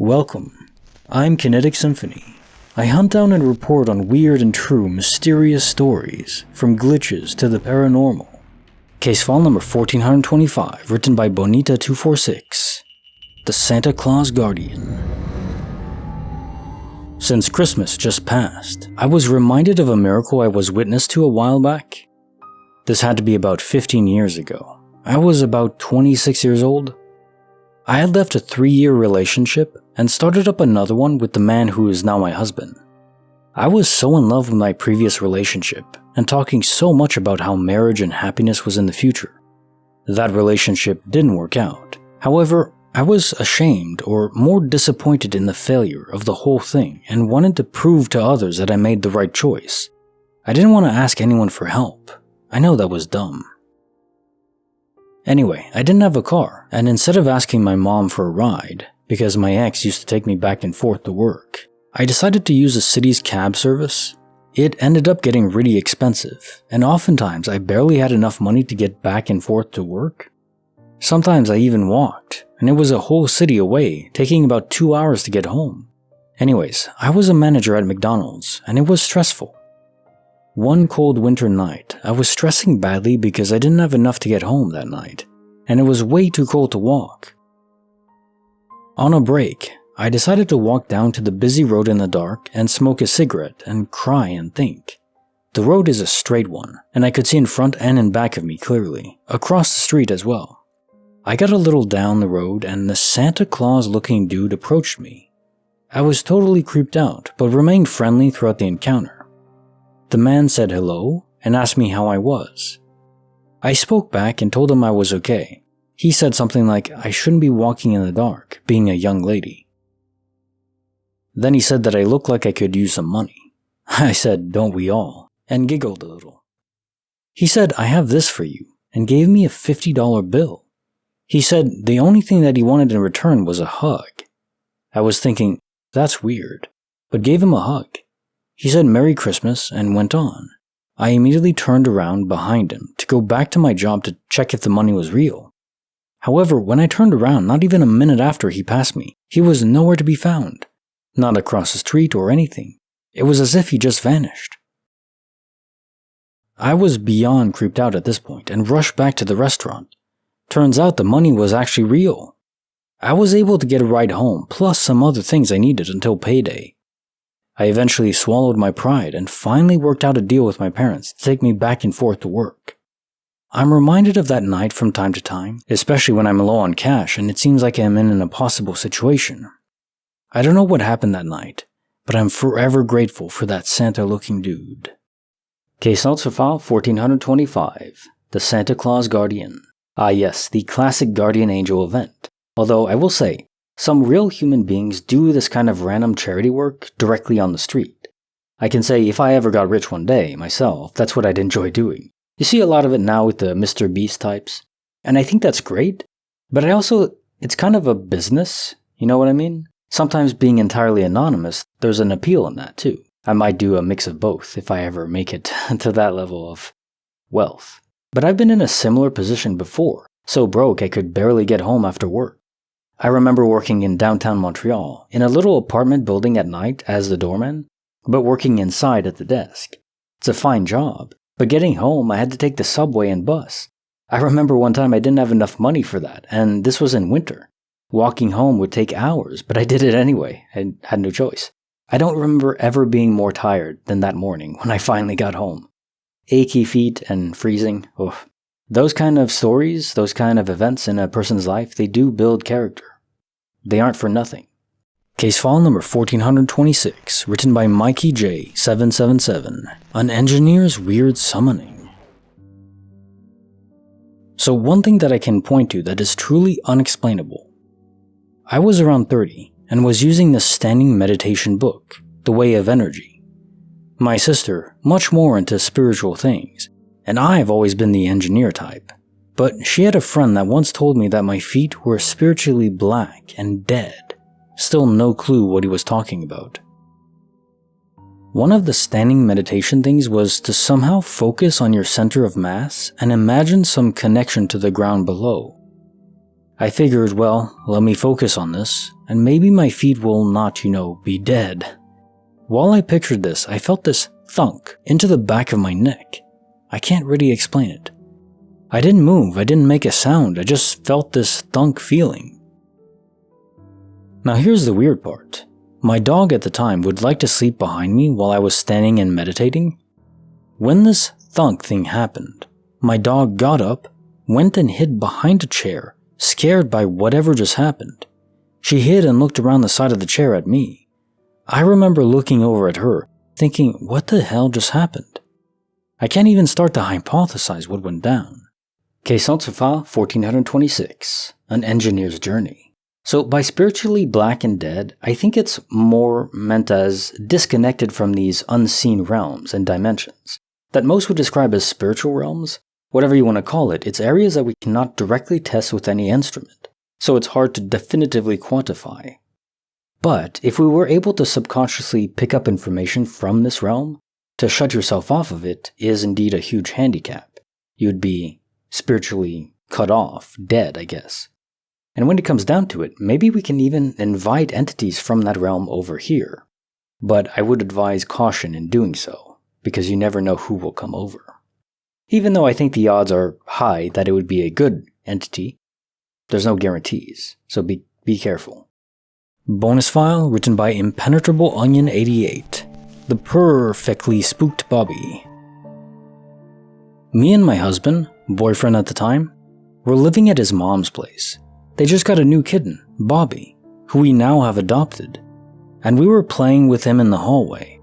Welcome. I'm Kinetic Symphony. I hunt down and report on weird and true mysterious stories, from glitches to the paranormal. Case file number 1425, written by Bonita246. The Santa Claus Guardian. Since Christmas just passed, I was reminded of a miracle I was witness to a while back. This had to be about 15 years ago. I was about 26 years old. I had left a 3-year relationship and started up another one with the man who is now my husband. I was so in love with my previous relationship and talking so much about how marriage and happiness was in the future. That relationship didn't work out. However, I was ashamed or more disappointed in the failure of the whole thing and wanted to prove to others that I made the right choice. I didn't want to ask anyone for help. I know that was dumb. Anyway, I didn't have a car, and instead of asking my mom for a ride, because my ex used to take me back and forth to work, I decided to use the city's cab service. It ended up getting really expensive, and oftentimes I barely had enough money to get back and forth to work. Sometimes I even walked, and it was a whole city away, taking about 2 hours to get home. Anyways, I was a manager at McDonald's, and it was stressful. One cold winter night, I was stressing badly because I didn't have enough to get home that night, and it was way too cold to walk. On a break, I decided to walk down to the busy road in the dark and smoke a cigarette and cry and think. The road is a straight one, and I could see in front and in back of me clearly, across the street as well. I got a little down the road and the Santa Claus looking dude approached me. I was totally creeped out, but remained friendly throughout the encounter. The man said hello and asked me how I was. I spoke back and told him I was okay. He said something like I shouldn't be walking in the dark, being a young lady. Then he said that I looked like I could use some money. I said, don't we all, and giggled a little. He said, I have this for you, and gave me a $50 bill. He said the only thing that he wanted in return was a hug. I was thinking, that's weird, but gave him a hug. He said Merry Christmas and went on. I immediately turned around behind him to go back to my job to check if the money was real. However, when I turned around, not even a minute after he passed me, he was nowhere to be found. Not across the street or anything. It was as if he just vanished. I was beyond creeped out at this point and rushed back to the restaurant. Turns out the money was actually real. I was able to get a ride home, plus some other things I needed until payday. I eventually swallowed my pride and finally worked out a deal with my parents to take me back and forth to work. I'm reminded of that night from time to time, especially when I'm low on cash and it seems like I'm in an impossible situation. I don't know what happened that night, but I'm forever grateful for that Santa-looking dude. Case notes for file 1425, the Santa Claus Guardian. Ah yes, the classic guardian angel event. Although I will say, some real human beings do this kind of random charity work directly on the street. I can say if I ever got rich one day, myself, that's what I'd enjoy doing. You see a lot of it now with the Mr. Beast types, and I think that's great, but it's kind of a business, you know what I mean? Sometimes being entirely anonymous, there's an appeal in that too. I might do a mix of both if I ever make it to that level of wealth. But I've been in a similar position before, so broke I could barely get home after work. I remember working in downtown Montreal, in a little apartment building at night as the doorman, but working inside at the desk. It's a fine job, but getting home I had to take the subway and bus. I remember one time I didn't have enough money for that, and this was in winter. Walking home would take hours, but I did it anyway. I had no choice. I don't remember ever being more tired than that morning when I finally got home. Achy feet and freezing, oof. Those kind of stories, those kind of events in a person's life, they do build character. They aren't for nothing. Case file number 1426, written by Mikey J777, An Engineer's Weird Summoning. So one thing that I can point to that is truly unexplainable. I was around 30 and was using this standing meditation book, The Way of Energy. My sister, much more into spiritual things, and I've always been the engineer type. But she had a friend that once told me that my feet were spiritually black and dead. Still no clue what he was talking about. One of the standing meditation things was to somehow focus on your center of mass and imagine some connection to the ground below. I figured, well, let me focus on this, and maybe my feet will not, be dead. While I pictured this, I felt this thunk into the back of my neck. I can't really explain it. I didn't move, I didn't make a sound, I just felt this thunk feeling. Now here's the weird part. My dog at the time would like to sleep behind me while I was standing and meditating. When this thunk thing happened, my dog got up, went and hid behind a chair, scared by whatever just happened. She hid and looked around the side of the chair at me. I remember looking over at her, thinking, what the hell just happened? I can't even start to hypothesize what went down. Question 1426, An Engineer's Journey. So by spiritually black and dead, I think it's more meant as disconnected from these unseen realms and dimensions that most would describe as spiritual realms. Whatever you want to call it, it's areas that we cannot directly test with any instrument, so it's hard to definitively quantify. But if we were able to subconsciously pick up information from this realm, to shut yourself off of it is indeed a huge handicap. You'd be spiritually cut off, dead, I guess. And when it comes down to it, maybe we can even invite entities from that realm over here. But I would advise caution in doing so, because you never know who will come over. Even though I think the odds are high that it would be a good entity, there's no guarantees, so be careful. Bonus file written by Impenetrable Onion 88, The Purr-fectly Spooked Bobby. Me and my husband, boyfriend at the time, were living at his mom's place. They just got a new kitten, Bobby, who we now have adopted, and we were playing with him in the hallway.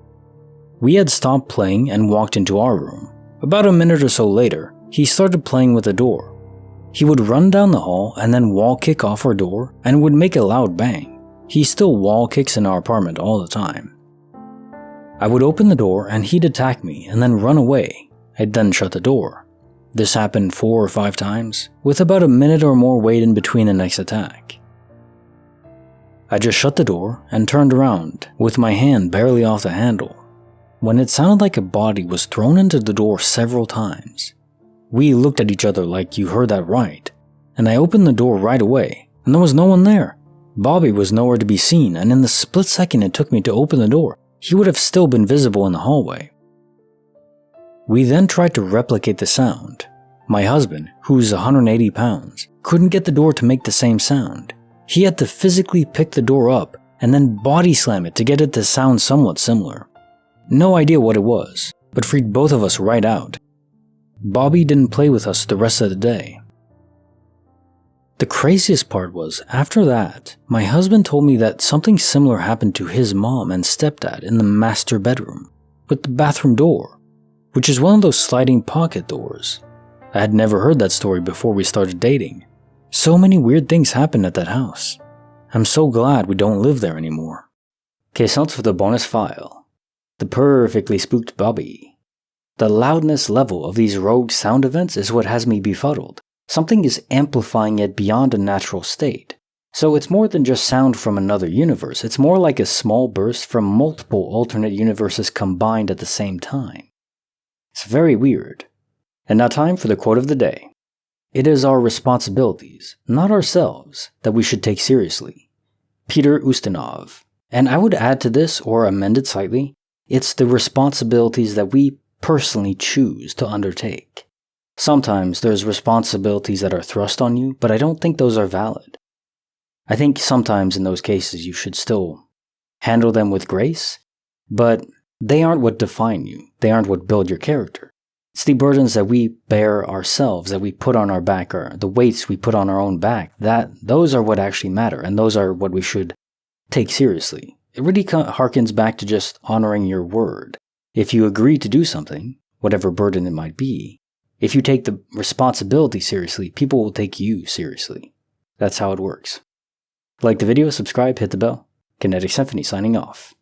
We had stopped playing and walked into our room. About a minute or so later, he started playing with the door. He would run down the hall and then wall kick off our door and would make a loud bang. He still wall kicks in our apartment all the time. I would open the door and he'd attack me and then run away. I'd then shut the door. This happened 4 or 5 times, with about a minute or more wait in between the next attack. I just shut the door and turned around, with my hand barely off the handle, when it sounded like a body was thrown into the door several times. We looked at each other like you heard that right, and I opened the door right away, and there was no one there. Bobby was nowhere to be seen, and in the split second it took me to open the door, he would have still been visible in the hallway. We then tried to replicate the sound. My husband, who's 180 pounds, couldn't get the door to make the same sound. He had to physically pick the door up and then body slam it to get it to sound somewhat similar. No idea what it was, but freaked both of us right out. Bobby didn't play with us the rest of the day. The craziest part was, after that, my husband told me that something similar happened to his mom and stepdad in the master bedroom, with the bathroom door, which is one of those sliding pocket doors. I had never heard that story before we started dating. So many weird things happened at that house. I'm so glad we don't live there anymore. Question for the bonus file. The Purr-fectly Spooked Bobby. The loudness level of these rogue sound events is what has me befuddled. Something is amplifying it beyond a natural state. So it's more than just sound from another universe, it's more like a small burst from multiple alternate universes combined at the same time. It's very weird. And now time for the quote of the day. It is our responsibilities, not ourselves, that we should take seriously. Peter Ustinov. And I would add to this, or amend it slightly, it's the responsibilities that we personally choose to undertake. Sometimes there's responsibilities that are thrust on you, but I don't think those are valid. I think sometimes in those cases you should still handle them with grace, but they aren't what define you. They aren't what build your character. It's the burdens that we bear ourselves, that we put on our back, or the weights we put on our own back, those are what actually matter, and those are what we should take seriously. It really harkens back to just honoring your word. If you agree to do something, whatever burden it might be, if you take the responsibility seriously, people will take you seriously. That's how it works. Like the video, subscribe, hit the bell. Kinetic Symphony signing off.